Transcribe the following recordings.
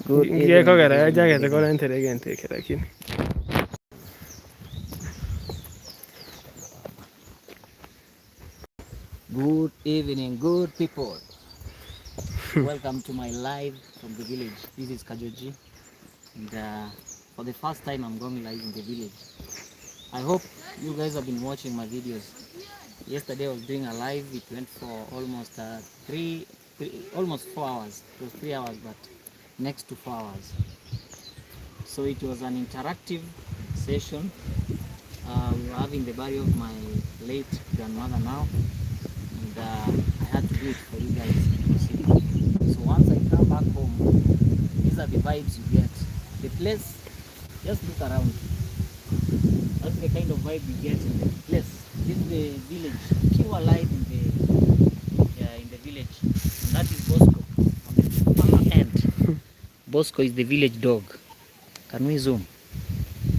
Good evening, good evening, good evening. Good evening, good people. Welcome to my live from the village. This is Kajoji, and for the first time I'm going live in the village. I hope you guys have been watching my videos. Yesterday I was doing a live. It went for almost almost 4 hours. It was 3 hours, but next to 4 hours. So it was an interactive session. We were having the burial of my late grandmother now, and I had to do it for you guys to see. So once I come back home, these are the vibes you get. The place, just look around. That's the kind of vibe you get in the place. This is the village, pure life in the village. And that is Bosco on the far end. Bosco is the village dog. Can we zoom?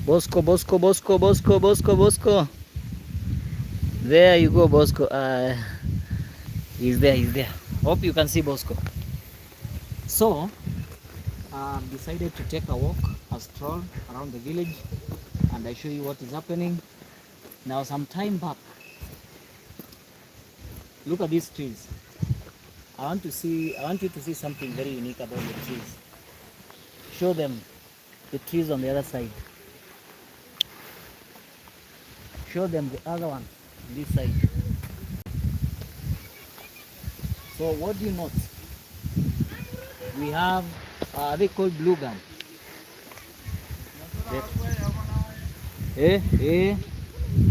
Bosco, Bosco, Bosco, Bosco, Bosco, Bosco. There you go, Bosco. He's there, he's there. Hope you can see Bosco. So, I've decided to take a walk, a stroll around the village, and I show you what is happening. Now, some time back, look at these trees. I want you to see something very unique about the trees. Show them the trees on the other side. Show them the other one on this side. So what do you note? We have, are they called blue gum?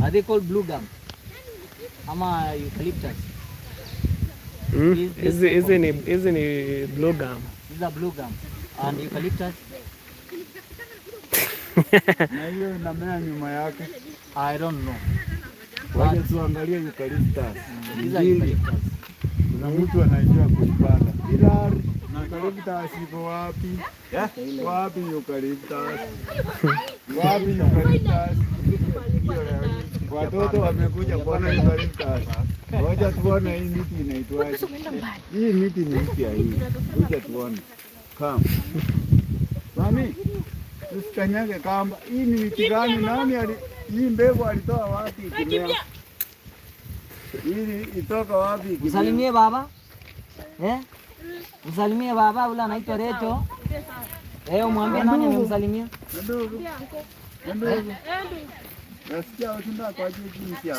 Are they called blue gum? Ama eucalyptus? Isn't it blue gum? These are blue gum. And eucalyptus? Na hiyo inamea nyuma yake. I don't know. Waje tuangalie eucalyptus. These are eucalyptus. Kuna mtu anajua kuipanda. Ila eucalyptus iko wapi? Wapi eucalyptus? Wapi eucalyptus? Watoto wamekuja kuona eucalyptus. Ngoja tuone hii miti inaitwaje. Hii miti ni mpya hii. Kuja tuone. Come. Mami, usikanyage kamba. Hii ni miti gani? Hii mbegu alitoa wapi kimea? Hii itoka wapi kimea? Msalimie baba. Msalimie baba, ule anaitwa Recho. Umwambie nani amemsalimia?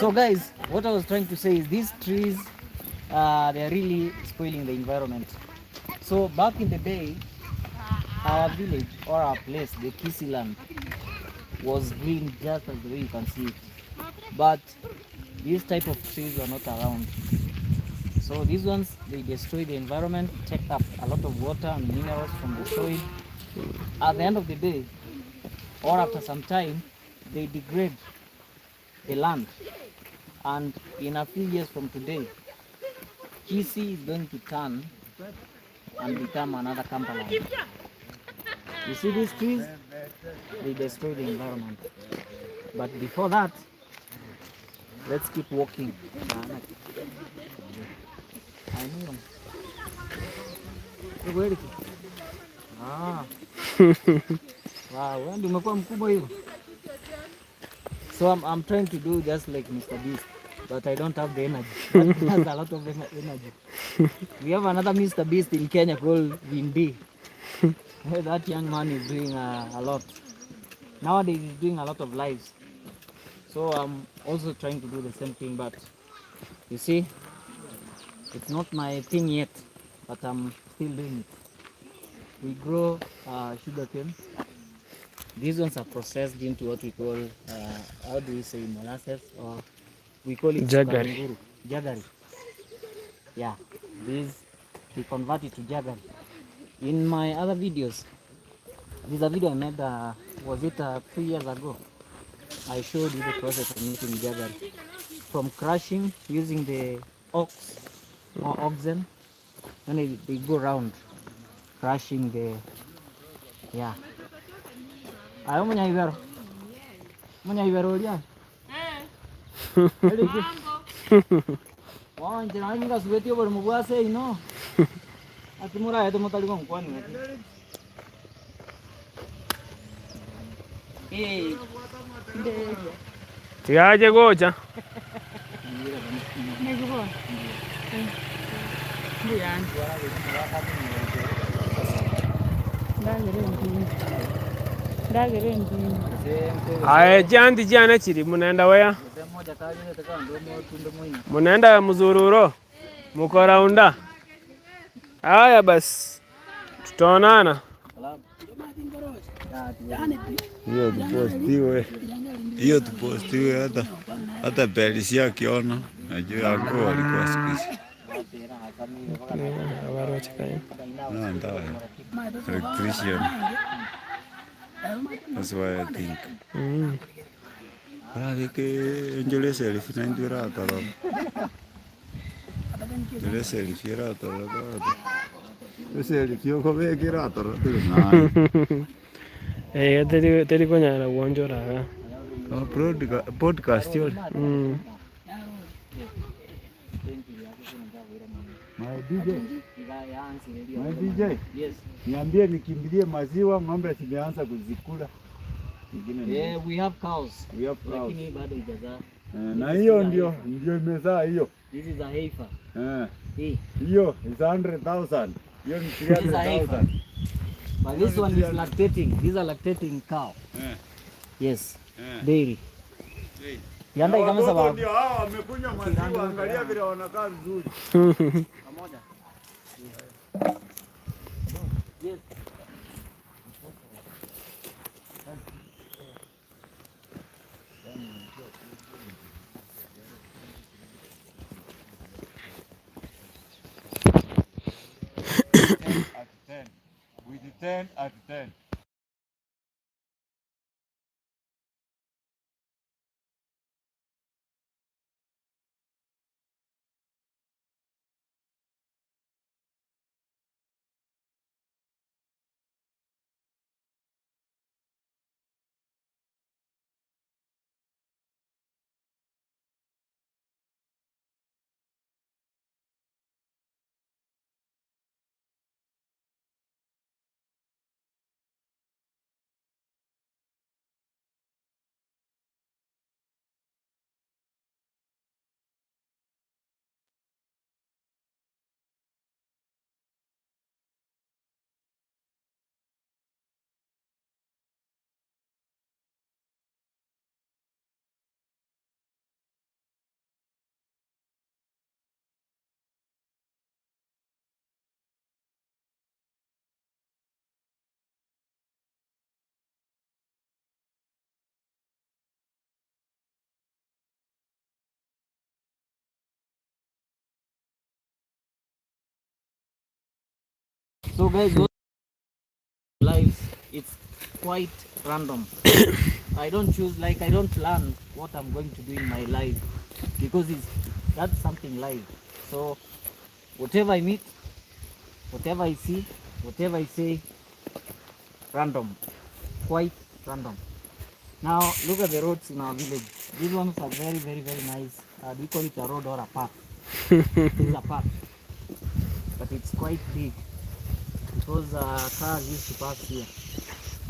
So guys, what I was trying to say is these trees, they're really spoiling the environment. So back in the day, our village or our place, the Kisiland, was green just as the way you can see it. But these type of trees were not around. So these ones, they destroy the environment, take up a lot of water and minerals from the soil. At the end of the day, or after some time, they degrade the land. And in a few years from today, Kisi is going to turn and become another Kampaland. You see these trees? They destroy the environment. But before that, let's keep walking. Wow, ndio umekuwa mkubwa hiyo. So I'm trying to do just like Mr. Beast, but I don't have the energy. He has a lot of energy. We have another Mr. Beast in Kenya called Windy. That young man is doing a lot. Nowadays he's doing a lot of lives. So I'm also trying to do the same thing, but you see, it's not my thing yet, but I'm still doing it. We grow sugarcane. These ones are processed into what we call, how do we say, molasses, or we call it jaggery. Jaggery. Yeah, these, we convert it to jaggery. In my other videos, this is a video I made, was it 3 years ago? I showed you the process of making jaggery. From crushing, using the ox or oxen, and they go around crushing the, yeah. Ayo mwenye ibero ulia. Wanje na nyinga suweti obor mugwase ino. Atumura yeto motali kwa mkwani. Tiaje gocha. Aya jandi jana chiri munaenda wea? Munaenda Mzururo? Muko raunda? Aya basi. Tutaonana. Hiyo tupostiwe hata Perisia akiona najua yangu walikuwa siku hizi. No, ndawa. Electrician. That's why I think. Enjoy self na indira taro. Enjoy self ira taro. Self yo ko ve kira taro tu na. Teri konya na uonjo raga. Podcast yo. My DJ. Yes. Niambie nikimbilie maziwa, ng'ombe zimeanza kuzikula. Yeah, we have cows. We have cows. Lakini bado haijazaa. Na hiyo ndio imezaa hiyo. This is a heifer. Hiyo is 100,000. Hiyo ni 300,000. But this one is lactating. These are lactating cow. Yes. Dairy. Yanda kama sababu. Ndio hao wamekunywa maziwa, angalia vile wanakaa vizuri. Pamoja. Yes. At 10. With 10 at 10. So guys, lives, it's quite random. I don't choose, like I don't plan what I'm going to do in my life because that's something live. So whatever I meet, whatever I see, whatever I say, random, quite random. Now look at the roads in our village. These ones are very, very, very nice. We call it a road or a path. It's a path, but it's quite big because cars used to pass here.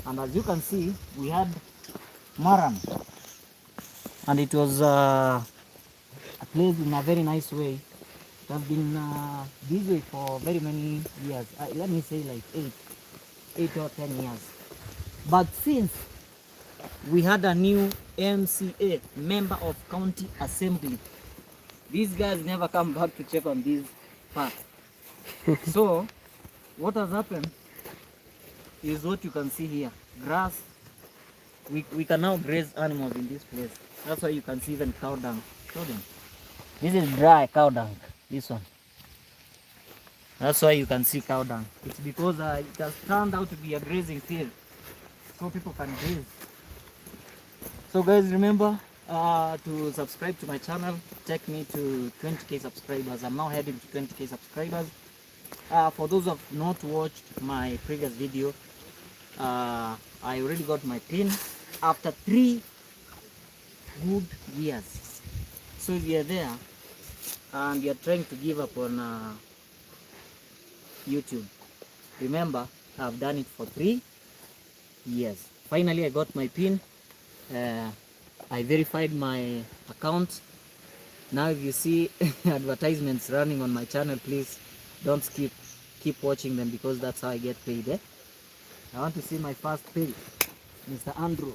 And as you can see, we had Maran, and it was a place in a very nice way. It has been this way for very many years. Let me say like 8 or 10 years. But since we had a new MCA, member of county assembly, these guys never come back to check on this part. So what has happened is what you can see here. Grass. We can now graze animals in this place. That's why you can see even cow dung. Show them. This is dry cow dung. This one. That's why you can see cow dung. It's because it has turned out to be a grazing field, so people can graze. So guys, remember to subscribe to my channel. Take me to 20k subscribers. I'm now heading to 20k subscribers. For those who have not watched my previous video, I already got my pin after 3 good years. So if you are there and you are trying to give up on YouTube, remember I've done it for 3 years. finally I got my pin. I verified my account. Now if you see advertisements running on my channel, please don't skip. Keep watching them because that's how I get paid. I want to see my first pay. Mr. Andrew.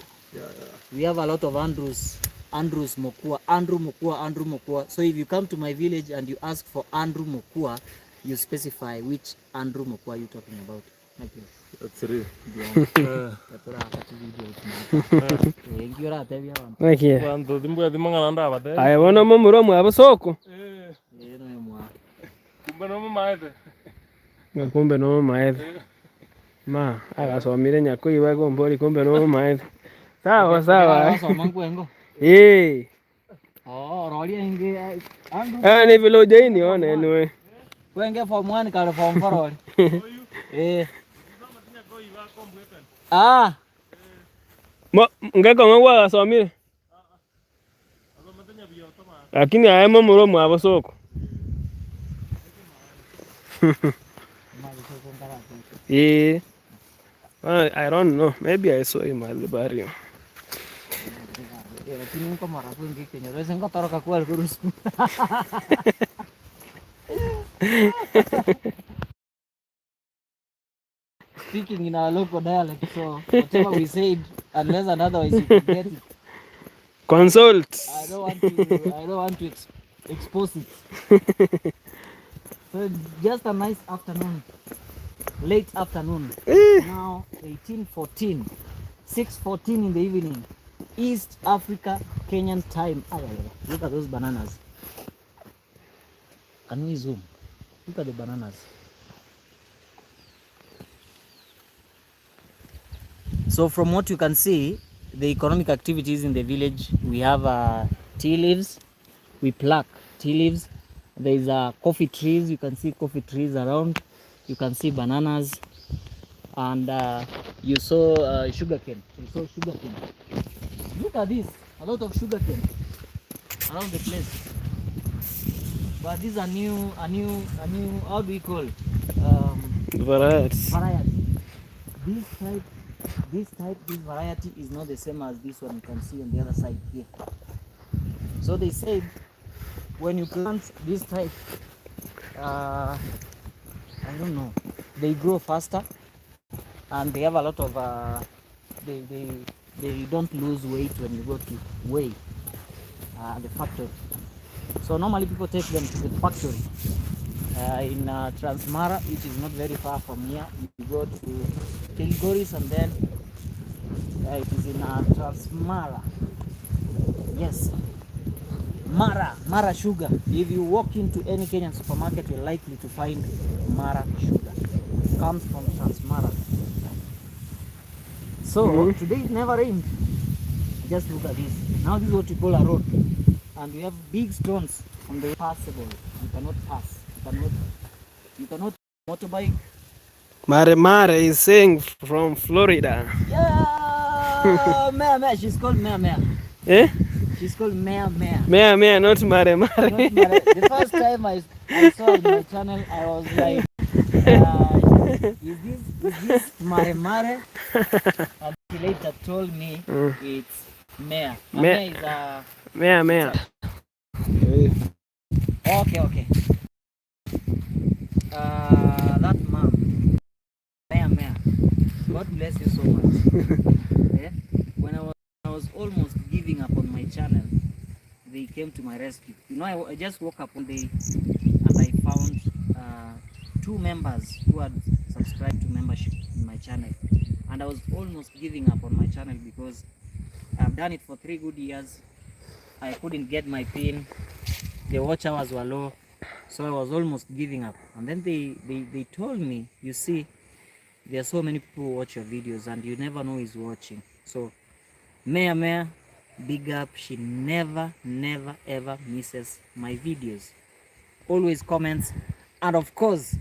We have a lot of Andrews. Andrews Mokua. Andrew Mokua. Andrew Mokua. So if you come to my village and you ask for Andrew Mokua, you specify which Andrew Mokua you're talking about. Thank you. That's real. Nakia. Kwanza timbu timanga nanda abate. Aya bona mo muromo abasoko. Kumbe no maete. Kumbe no maete. Ma, agasomire nyako iwe gombori kumbe no maete. Sawa sawa. Eh. Oh, roli inge Ni village ini one anyway. Wenge form 1 kale form 4 roli. Ngeko ngwa agasomire. Lakini ayemo muromo abasoko. I don't know. Maybe I saw him at the barrio. Speaking in our local dialect, so whatever we said, unless otherwise you forget it. Consult. I don't want to expose it. So just a nice afternoon, late afternoon. Now 18:14, 6:14 in the evening, East Africa Kenyan time. Look at those bananas. Can we zoom? Look at the bananas. So from what you can see, the economic activities in the village, we have tea leaves. We pluck tea leaves. There is coffee trees. You can see coffee trees around. You can see bananas, and you saw sugarcane. You saw sugarcane. Look at this, a lot of sugarcane around the place. But these are new. How do we call? Varieties. This variety is not the same as this one you can see on the other side here. So they said when you plant this type, I don't know, they grow faster and they have a lot of they don't lose weight when you go to weigh the factory. So normally people take them to the factory in Transmara, which is not very far from here. You go to Kilgoris and then it is in Transmara. Yes, Mara sugar. If you walk into any Kenyan supermarket, you're likely to find Mara sugar. It comes from Transmara. So today it never rained. Just look at this. Now this is what we call a road, and we have big stones on the passable. You cannot pass. You cannot motorbike. Mare is saying from Florida. Yeah, Mea. She's called Mea. Eh? She's called Mea. Mea, not Mare. The first time I saw on my channel, I was like, is this Mare? And she later told me it's Mea. Mea is Mea. Okay. That mom, Mea. God bless you so much. Yeah? When I was almost giving up on my channel, they came to my rescue. You know, I just woke up one day and I found 2 members who had subscribed to membership in my channel, and I was almost giving up on my channel because I've done it for 3 good years. I couldn't get my pin. The watch hours were low, so I was almost giving up. And then they told me, you see, there are so many people who watch your videos and you never know who's watching. So Mea, big up. She never ever misses my videos, always comments, and of course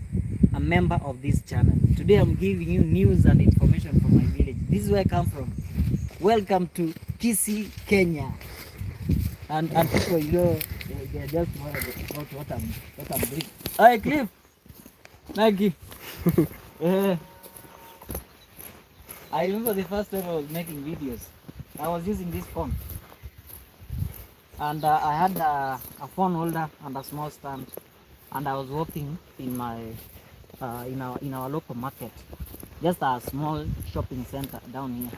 a member of this channel. Today I'm giving you news and information from my village. This is where I come from. Welcome to Kisii, Kenya. And people, you know, they're just worried about what I'm doing. Hi, Cliff. Nike. I remember the first time I was making videos. I was using this phone, and I had a phone holder and a small stand, and I was working in my in our local market, just a small shopping center down here.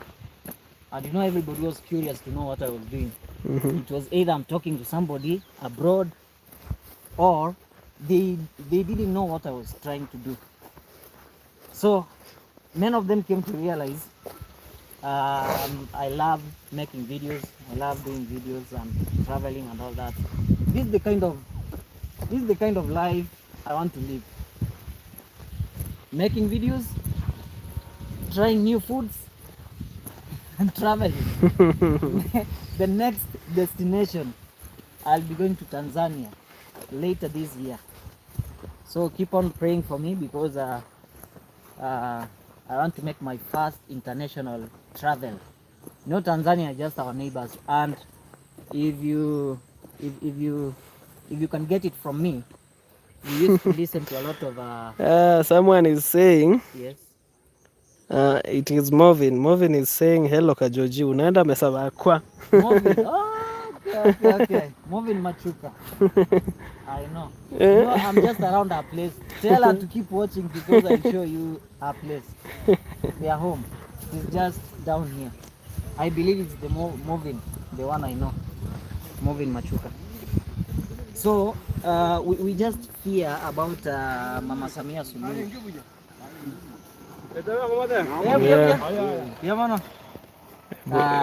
And you know, everybody was curious to know what I was doing. It was either I'm talking to somebody abroad, or they didn't know what I was trying to do. So many of them came to realize I love making videos. I love doing videos and traveling and all that. This is the kind of life I want to live. Making videos, trying new foods, and traveling. The next destination, I'll be going to Tanzania later this year. So keep on praying for me, because I want to make my first international travel. You know, Tanzania is just our neighbors, and if you can get it from me, we used to listen to a lot of someone is saying yes. It is Movin. Movin is saying hello Kajoji, unaenda Mesava kwa Movin. Oh, okay. Movin Machuka. I know. You know, I'm just around our place. Tell her to keep watching, because I'll show you our place. Their home is just down here. I believe it's the Movin, the one I know. Movin Machuka. So we just fear about Mama Samia Suluhu.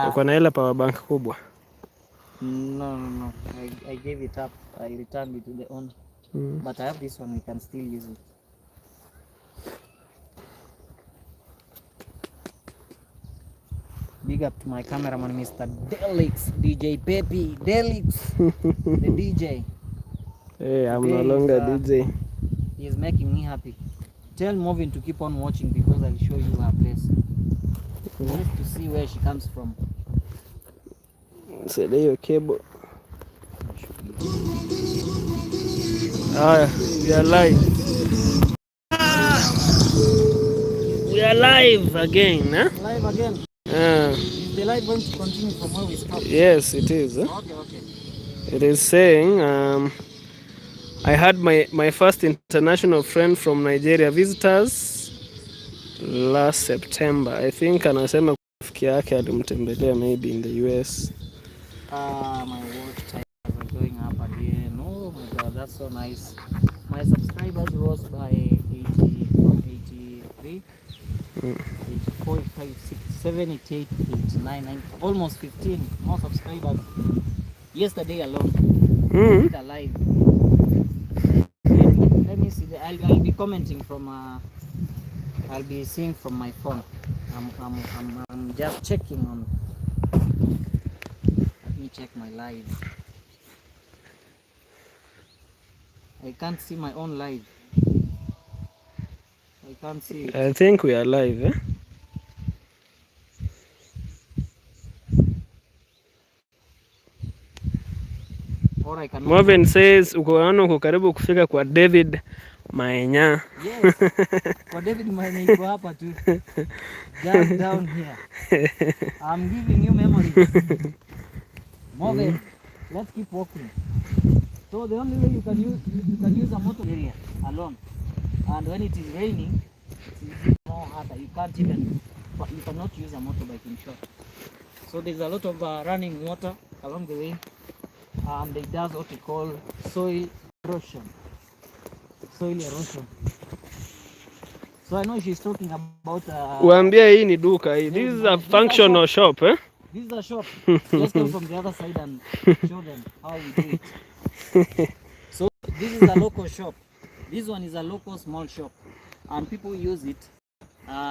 uko na ile power bank kubwa. No. I gave it up. I returned it to the owner. But I have this one. We can still use it. Big up to my cameraman, Mr. Delix, DJ Pepe, Delix, the DJ. Hey, I'm no longer DJ. He is making me happy. Tell Movin to keep on watching, because I'll show you her place. Just to see where she comes from. Sasa hiyo cable. We are live. We are live again, huh? Live again. Is the live going to continue from where we stopped? Yes, it is. Huh? Okay. It is saying I had my first international friend from Nigeria visitors last September. I think anasema rafiki yake alimtembelea maybe in the US. My watch time is going up again. Oh my god, that's so nice. My subscribers rose by 80 from 83, 84, 86, 78, 89, 90, almost 15 more subscribers yesterday alone. Alive. Let me see. I'll be commenting from. I'll be seeing from my phone. I'm just checking on. Let me check my live. I can't see my own live. I can't see it. I think we are live, eh? Marvin says uko karibu kufika kwa David Maenya. Yes. Kwa David Maenya iko hapa tu. Just down here. I'm giving you memories. Marvin, let's keep walking. So the only way you can use a motor area alone. And when it is raining, it's more harder. You cannot use a motorbike, in short. So there's a lot of running water along the way. And it does what we call soil erosion. So I know she's talking about Uambia hii ni duka hii. This is a functional shop, eh? This is a shop. Just come from the other side and show them how we do it. So this is a local shop. This one is a local small shop, and people use it.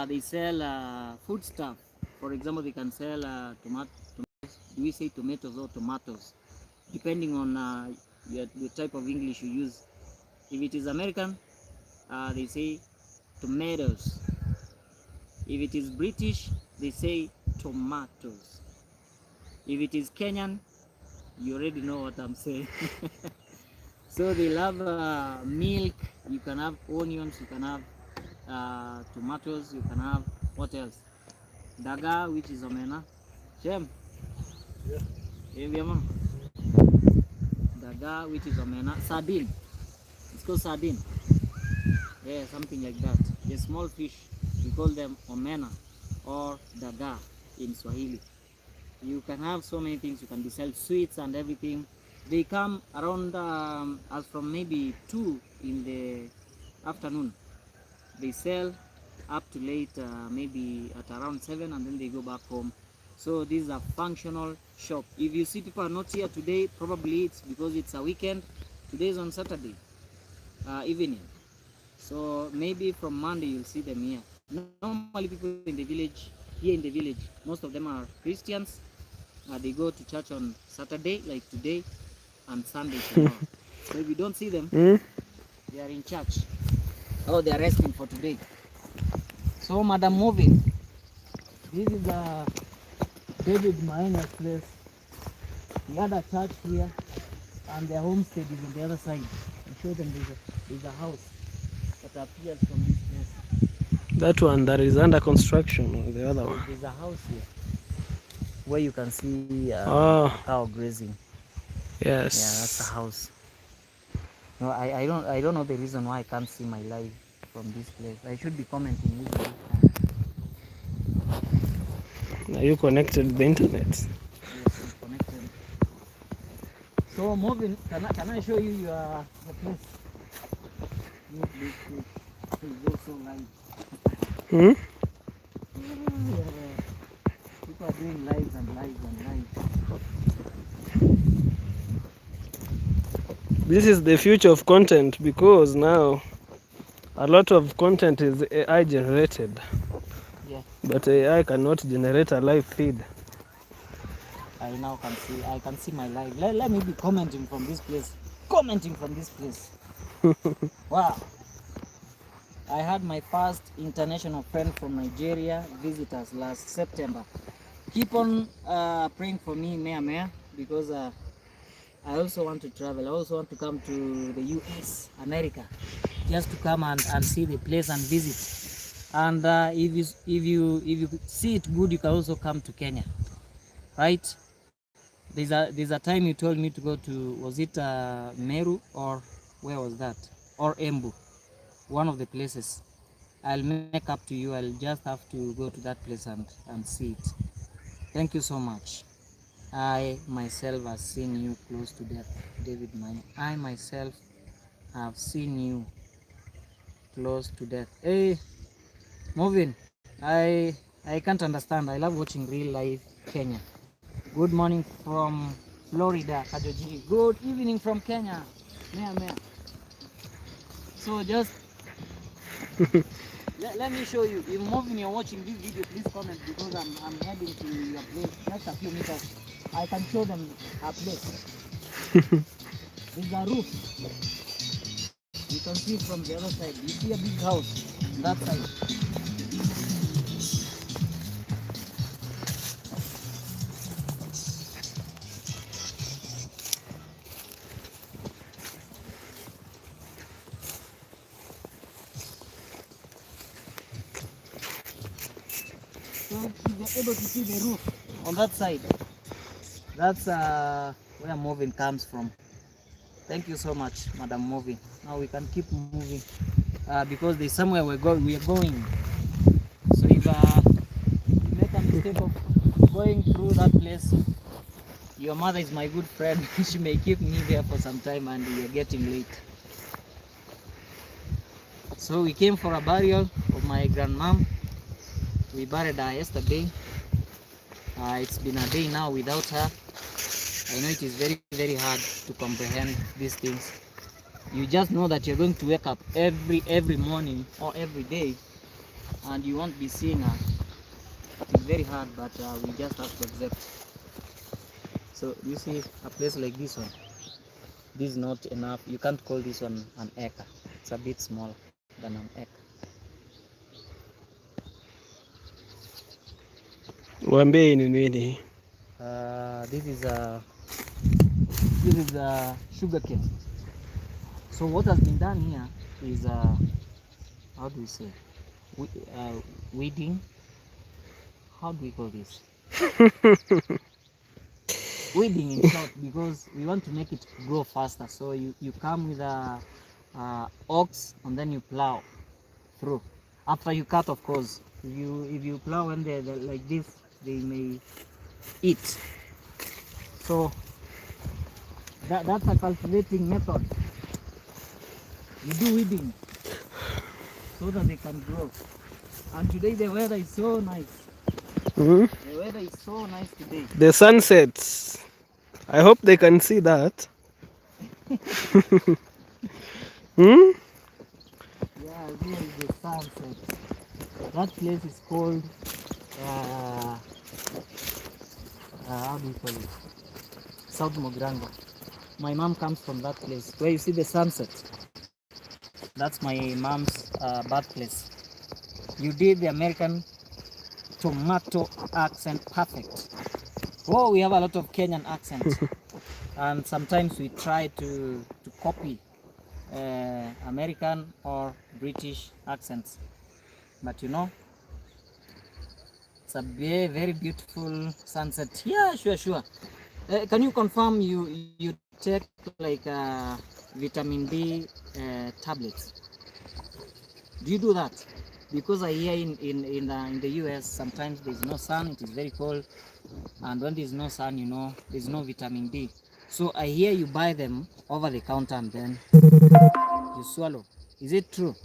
They sell food stuff. For example, they can sell tomatoes. Do we say tomatoes or tomatoes? Depending on the type of English you use. If it is American, they say tomatoes. If it is British, they say tomatoes. If it is Kenyan, you already know what I'm saying. So they love milk. You can have onions. You can have tomatoes. You can have what else? Daga, which is omena. Shem. Yeah. Daga, which is omena. Sardine. It's called sardine. Yeah, something like that. The small fish, we call them omena or daga in Swahili. You can have so many things. You can sell sweets and everything. They come around as from maybe 2 in the afternoon. They sell up to late, maybe at around 7, and then they go back home. So this is a functional shop. If you see people are not here today, probably it's because it's a weekend. Today is on Saturday evening. So maybe from Monday you'll see them here. Normally people in the village, here in the village, most of them are Christians. They go to church on Saturday, like today, and Sunday tomorrow. So if you don't see them, they are in church. Oh, they are resting for today. So Madam Movin, this is David Maenga's place. He had a church here, and their homestead is on the other side. I'll show them there's a house that appears from this place. That one that is under construction, or the other one? There's a house here where you can see cow grazing. Yes. Yeah, that's a house. No, I don't know the reason why I can't see my live from this place. I should be commenting usually. Are you connected to the internet? Yes, I'm connected. So moving, can I show you the place? It's also live. People are doing lives and lives and lives. This is the future of content, because now a lot of content is AI generated. Yeah. But AI cannot generate a live feed. I now can see my live. Let me be commenting from this place. Commenting from this place. Wow. I had my first international friend from Nigeria visit us last September. Keep on praying for me, Mea, because I also want to travel. I also want to come to the US, America, just to come and see the place and visit. And if you see it good, you can also come to Kenya, right? There's a time you told me to go to, was it Meru, or where was that? Or Embu, one of the places. I'll make up to you. I'll just have to go to that place and see it. Thank you so much. I myself have seen you close to death, David Mine. I myself have seen you close to death. Hey, Movin, I can't understand. I love watching real life Kenya. Good morning from Florida, Kajoji. Good evening from Kenya. Mea. So just let me show you. If Movin, you're watching this video, please comment, because I'm heading to your place just a few meters. I can show them a place. There's a roof. You can see from the other side. You see a big house on that side. So if you're able to see the roof on that side, that's where Movin comes from. Thank you so much, Madam Movin. Now we can keep moving because there's somewhere we are going. So if you make a mistake of going through that place, your mother is my good friend. She may keep me there for some time, and we are getting late. So we came for a burial of my grandmom. We buried her yesterday. It's been a day now without her. I know it is very, very hard to comprehend these things. You just know that you're going to wake up every morning or every day, and you won't be seeing her. It's very hard, but we just have to accept. So you see a place like this one. This is not enough. You can't call this one an acre. It's a bit smaller than an acre. Wambie ni nini? This is a sugar cane. So what has been done here is how do we say, weeding how do we call this? Weeding in short, because we want to make it grow faster. So you come with a ox and then you plow through. After you cut, of course. If you plow when they're like this, they may eat. So that's a cultivating method. You do weeding so that they can grow. And today the weather is so nice. Mhm. The weather is so nice today. The sunsets. I hope they can see that. Hmm? Yeah, here is the sunset. That place is called how do you call it? South Mogrango. My mom comes from that place where you see the sunset. That's my mom's birthplace. You did the American tomato accent perfect. Oh, we have a lot of Kenyan accent, and sometimes we try to copy American or British accents. But you know, it's a very, very beautiful sunset. Yeah, sure. Can you confirm you take like vitamin D tablets? Do you do that? Because I hear in the US sometimes there's no sun, it is very cold, and when there's no sun, you know, there's no vitamin D. So I hear you buy them over the counter and then you swallow. Is it true?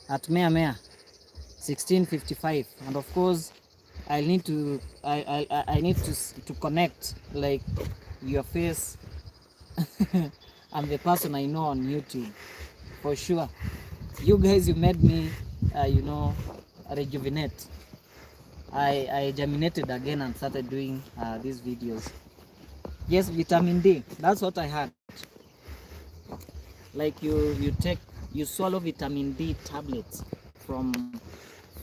At Mea 1655, and of course I need to to connect like your face and the person I know on YouTube for sure. You guys, you made me you know, rejuvenate. I germinated again and started doing these videos. Yes, vitamin D, that's what I had. Like you swallow vitamin D tablets from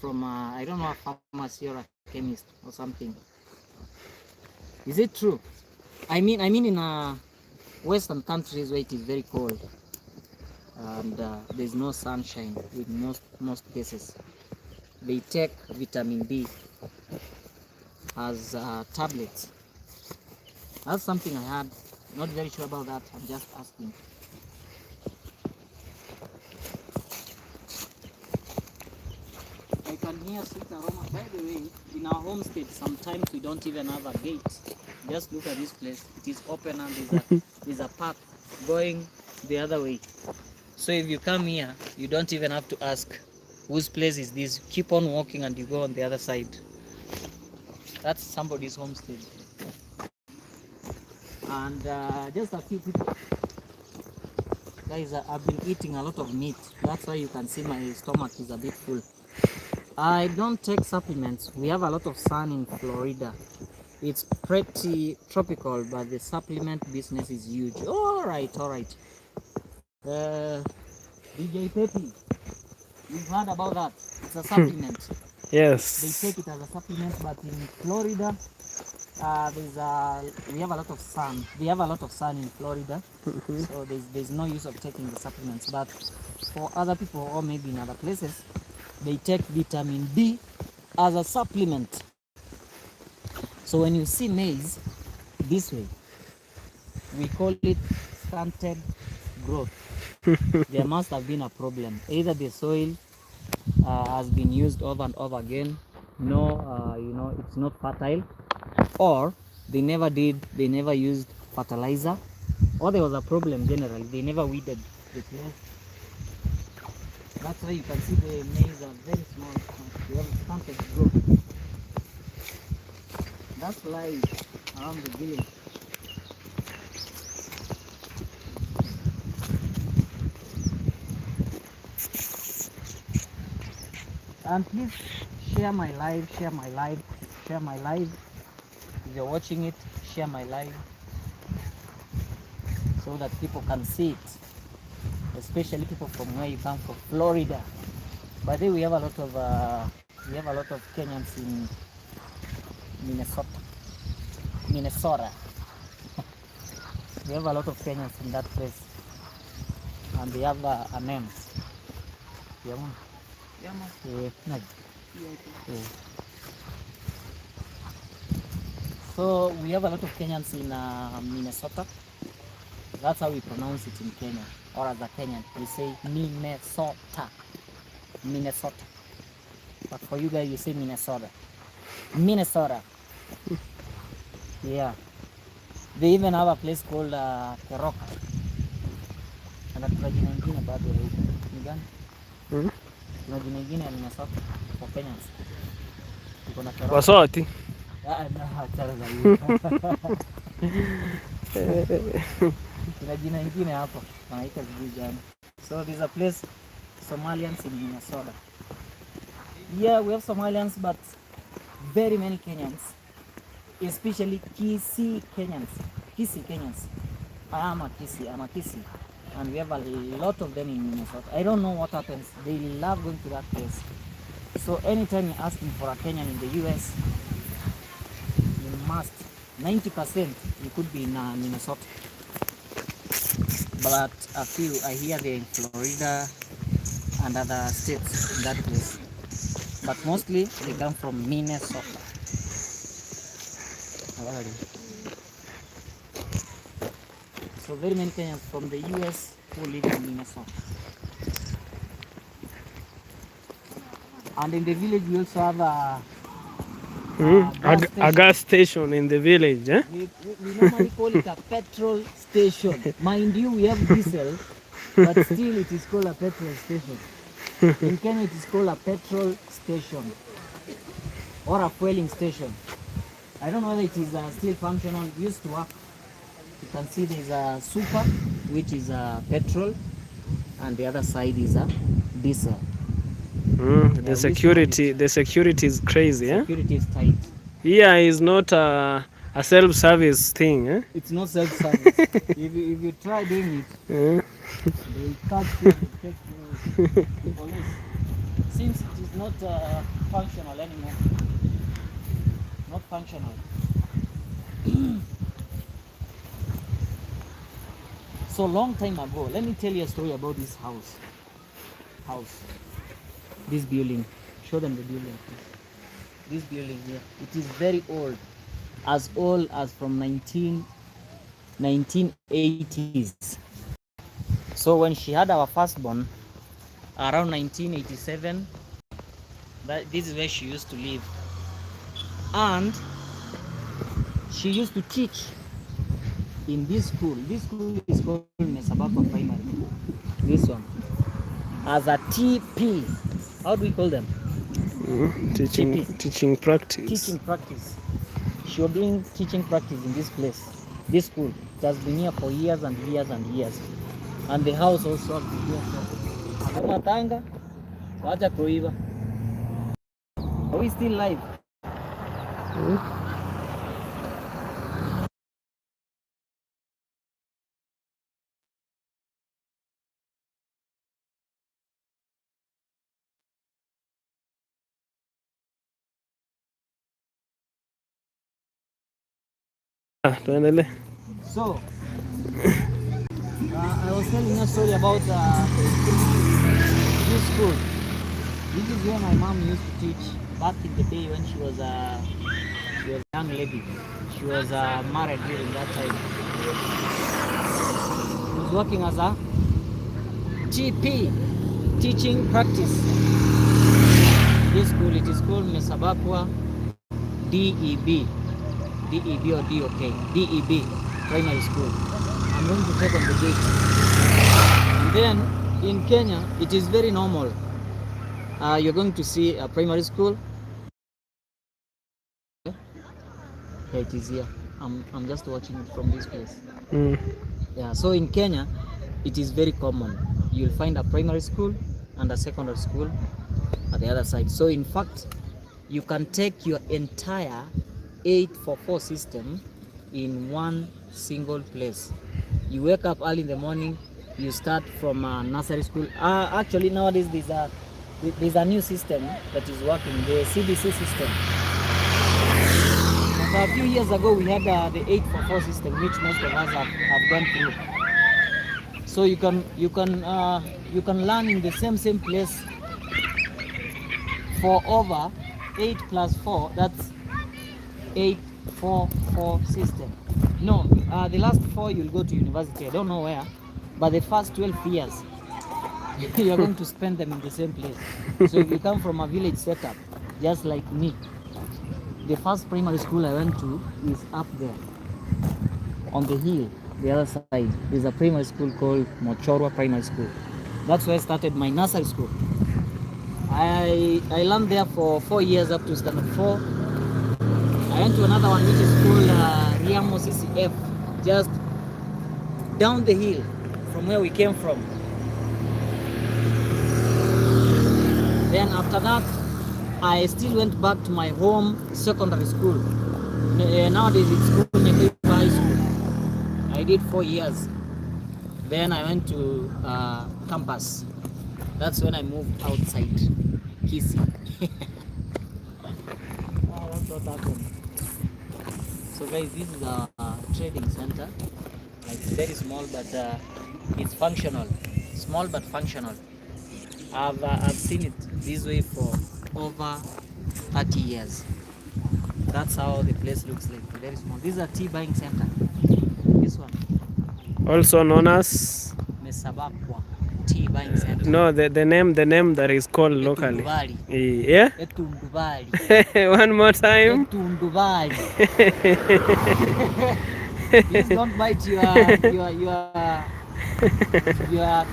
I don't know, a pharmacy or a chemist or something. Is it true? I mean in western countries where it is very cold and there's no sunshine in most cases, they take vitamin D as tablets. That's something I had. Not very sure about that. I'm just asking. I can hear sweet aroma. By the way, in our homestead, sometimes we don't even have a gate. Just look at this place. It is open and there's a path going the other way. So if you come here, you don't even have to ask whose place is this. Keep on walking and you go on the other side. That's somebody's homestead. And just a few people. Guys, I've been eating a lot of meat. That's why you can see my stomach is a bit full. I don't take supplements. We have a lot of sun in Florida. It's pretty tropical, but the supplement business is huge. All right. DJ Pepe, you've heard about that. It's a supplement. Yes. They take it as a supplement, but in Florida, we have a lot of sun. We have a lot of sun in Florida, so there's no use of taking the supplements. But for other people, or maybe in other places, they take vitamin D as a supplement. So when you see maize this way, we call it stunted growth. There must have been a problem. Either the soil has been used over and over again, you know, it's not fertile, or they never used fertilizer, or there was a problem generally. They never weeded the place. That's why you can see the maize are very small. They have stunted growth. That's life around the village. And please share my live. If you're watching it, share my live so that people can see it, especially people from where you come from, Florida. By the way, we have a lot of Kenyans in Minnesota. We have a lot of Kenyans in that place, and they have a name. Yeah, man. Yeah. So we have a lot of Kenyans in Minnesota. That's how we pronounce it in Kenya, or as a Kenyan, we say Minnesota. Minnesota. But for you guys, you say Minnesota. Minnesota. Yeah. They even have a place called Keroka. Na kuna jina ingine bado ya huko. Ni gani? Kuna jina ingine ya Minnesota for Kenyans. Tuko na Keroka. Wasoti. Achana na hiyo. Kuna jina ingine hapo. Wanaita sijui gani. So there's a place Somalians in Minnesota. Yeah, we have Somalians, but very many Kenyans, especially Kisii Kenyans. Kisii Kenyans. I'm a Kisii, and we have a lot of them in Minnesota. I don't know what happens. They love going to that place. So anytime you're asking for a Kenyan in the US, you must, 90% you could be in Minnesota. But a few, I hear they're in Florida and other states in that place. But mostly they come from Minnesota. So very many Kenyans from the US who live in Minnesota. And in the village we also have A gas station in the village, eh? we normally call it a petrol station. Mind you, we have diesel, but still it is called a petrol station. In Kenya it is called a petrol station or a fueling station. I don't know whether it is still functional. It used to work. You can see there is a super, which is a petrol, and the other side is a diesel. The security is crazy, eh? Security is tight. Here is not a self-service thing, eh? It's not self-service. if you try doing it, Eh? they will catch you and take you to the police. Since it is not functional anymore. Not functional. So long time ago, let me tell you a story about this house. This building. Show them the building, please. This building here. It is very old. As old as from 1980s. So when she had our firstborn, around 1987, this is where she used to live. And she used to teach in this school. This school is called Mesabako Primary. This one. As a TP. How do we call them? Teaching practice. Teaching practice. She was doing teaching practice in this place. This school. It has been here for years and years and years. And the house also has been here for Matanga. Wacha kuiva. Are we still live? Tuendelee. So, I was telling you a story about this school. This is where my mom used to teach back in the day when she was a young lady. She was married during that time. She was working as a TP, teaching practice. This school, it is called Mesabakwa DEB. DEB or DOK? DEB Primary School. I'm going to take on the gate. And then in Kenya, it is very normal. You're going to see a primary school. Yeah, it is here. I'm just watching it from this place. Yeah, so in Kenya, it is very common. You'll find a primary school and a secondary school at the other side. So in fact, you can take your entire 844 system in one single place. You wake up early in the morning, you start from nursery school. Actually nowadays there's a new system that is working, the CBC system. So a few years ago we had the 844 system, which most of us have gone through. So you can learn in the same place for over 8 plus 4, that's 8-4-4 system. No, the last 4 you'll go to university. I don't know where, but the first 12 years you're going to spend them in the same place. So if you come from a village setup, just like me, the first primary school I went to is up there on the hill, the other side. There's a primary school called Mochorwa Primary School. That's where I started my nursery school. I learned there for 4 years up to standard 4. I went to another one which is called Riamo CCF, just down the hill from where we came from. Then after that, I still went back to my home secondary school. Nowadays it's called Nyakaipa High School. I did 4 years. Then I went to campus. That's when I moved outside Kisii. That's what happened. So guys, this is a trading center. It's very small, but it's functional. Small but functional. I've seen it this way for over 30 years. That's how the place looks like. Very small. This is a tea buying center. This one. Also known as Mesabakwa Tea Buying Center. no, the name that is called locally. Etundubali. Yeah. Etundubali. One more time. Etundubali. Please don't bite your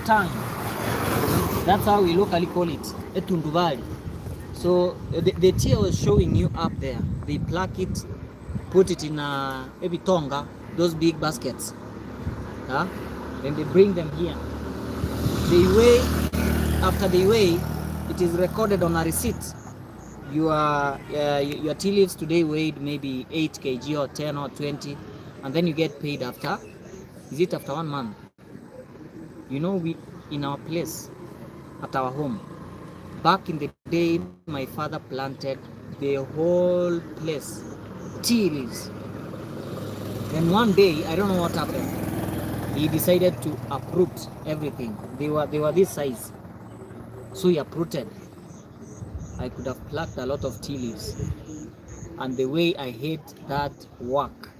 tongue. That's how we locally call it, Etundubali. So the tea I was showing you up there, they pluck it, put it in a maybe tonga, those big baskets. Then they bring them here. They weigh, after they weigh, it is recorded on a receipt. Your tea leaves today weighed maybe 8 kg or 10 or 20, and then you get paid after, is it after 1 month? You know, we in our place, at our home, back in the day, my father planted the whole place, tea leaves. Then one day, I don't know what happened, he decided to uproot everything. They were this size, so he uprooted. I could have plucked a lot of tea leaves, and the way I hate that work,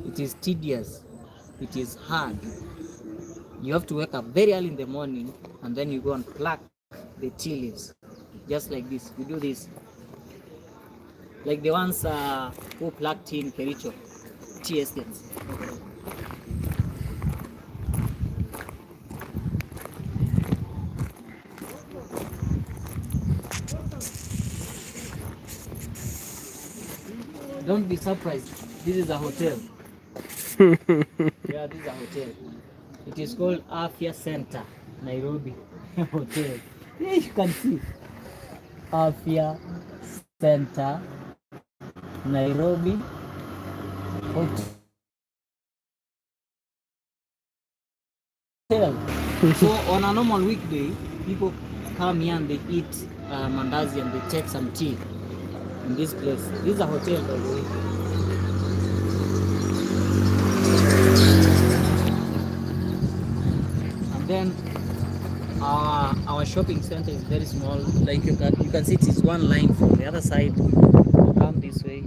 it is tedious, it is hard. You have to wake up very early in the morning, and then you go and pluck the tea leaves, just like this. You do this, like the ones who plucked tea in Kericho tea estates. Don't be surprised. This is a hotel. Yeah, this is a hotel. It is called Afya Center, Nairobi Hotel. Yeah, you can see Afya Center, Nairobi Hotel. So on a normal weekday, people come here and they eat mandazi and they take some tea in this place. This is a hotel, by the way. And then our shopping center is very small. Like you can see, it is one line from the other side. Come this way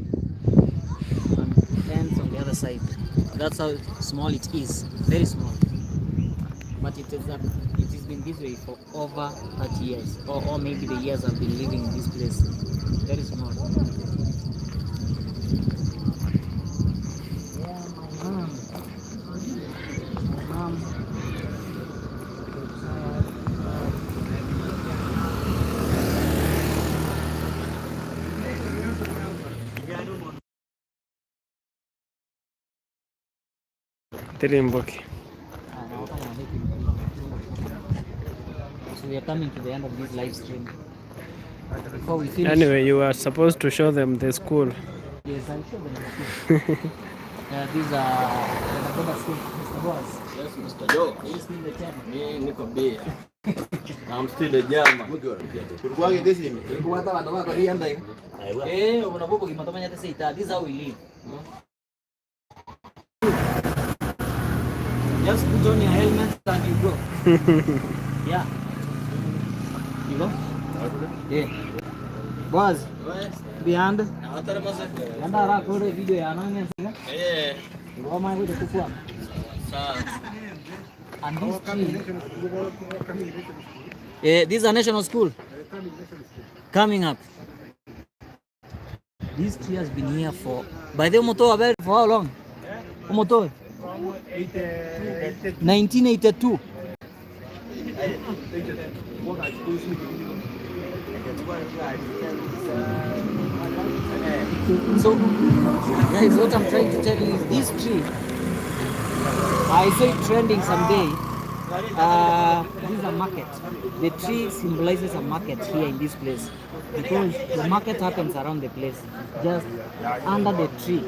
and ends on the other side. That's how small it is. Very small. But it has been this way for over 30 years, or maybe the years I've been living in this place. Very small. Yeah, my mom. Tirimboki. So we are coming to the end of this live stream. Before we finish, Anyway, you are supposed to show them the school. yes, I'll show them. These are Mr. Boss. Yes, Mr. Joe. He's still the chairman. Me niko bia. I'm still a jama. Unapopo kimatamanya hata sita. This is how we live. Just put on your helmet and you go. Yeah. You go? Yeah. Boss. behind. Yanda record video ya nani sasa? Roma hiyo tukua. And this tree, this is a national school coming up. This tree has been here for, by the motor for how long? Motor 1982. So, guys, what I'm trying to tell you is this tree, I saw it trending someday. This is a market. The tree symbolizes a market here in this place because the market happens around the place, just under the tree.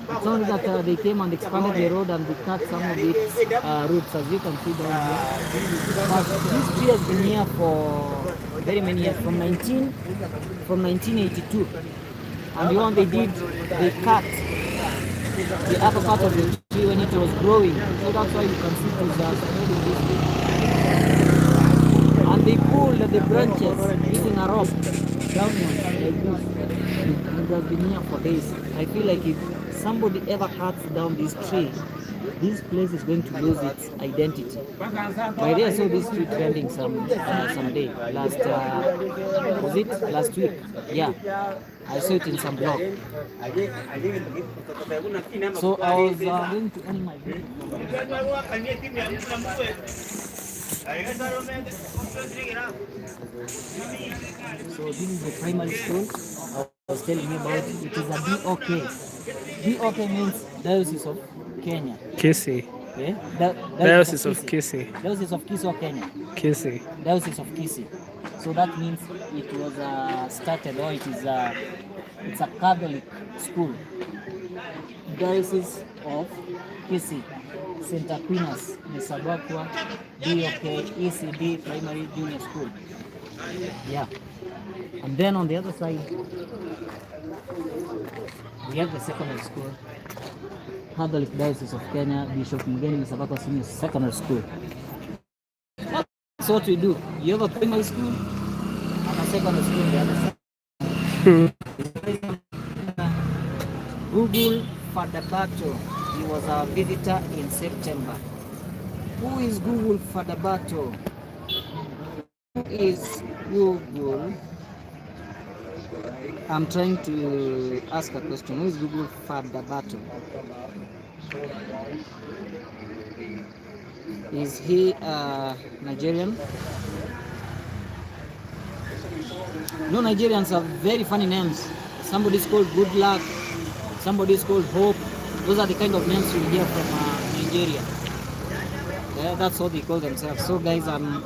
It's only that they came and expanded the road and they cut some of its roots, as you can see down here. But this tree has been here for very many years, from 1982. And the one they did, they cut the upper part of the tree when it was growing. So that's why you can see it is spreading this way. And they pulled the branches using a rope downwards like this. And it has been here for days. I feel like if somebody ever cuts down this tree, this place is going to lose its identity. By the way, I saw this tree trending someday. Was it last week? Yeah, I saw it in some blog. So I was going to end my video. So this is the primary school I was telling you about. It is a DOK. DOK means Diocese of Kenya. Kisii. Yeah? Diocese of Kisii. Diocese of Kisii or Kenya. Kisii. Diocese of Kisii. So that means it was started, or it's a Catholic school. Diocese of Kisii. St. Aquinas, Mesabakwa, DOK, ECD, Primary Junior School. Yeah. And then on the other side, we have the secondary school. Catholic Diocese of Kenya, Bishop Mugeni Mesabakwa Senior Secondary School. That's what we do. You have a primary school and a secondary school on the other side. Google Fadabato. He was our visitor in September. Who is Google Fadabato? Who is Google? I'm trying to ask a question. Who is Google Fadabato? Is he Nigerian? No, Nigerians have very funny names. Somebody is called Good Luck. Somebody is called Hope. Those are the kind of names you hear from Nigeria. Yeah, that's what they call themselves. So guys, I'm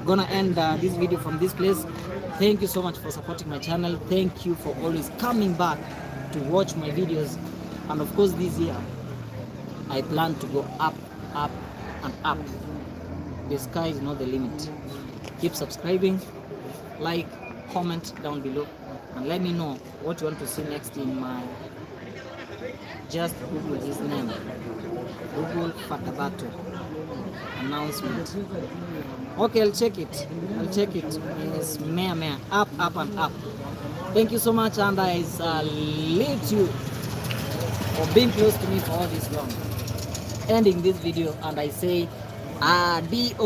gonna end this video from this place. Thank you so much for supporting my channel. Thank you for always coming back to watch my videos. And of course this year, I plan to go up, up, and up. The sky is not the limit. Keep subscribing, like, comment down below, and let me know what you want to see next in my, just Google his name, Google Fadabato announcement. Okay, I'll check it. It's Mea, up, up, and up. Thank you so much, and I salute you for being close to me for all this long. Ending this video, and I say adios.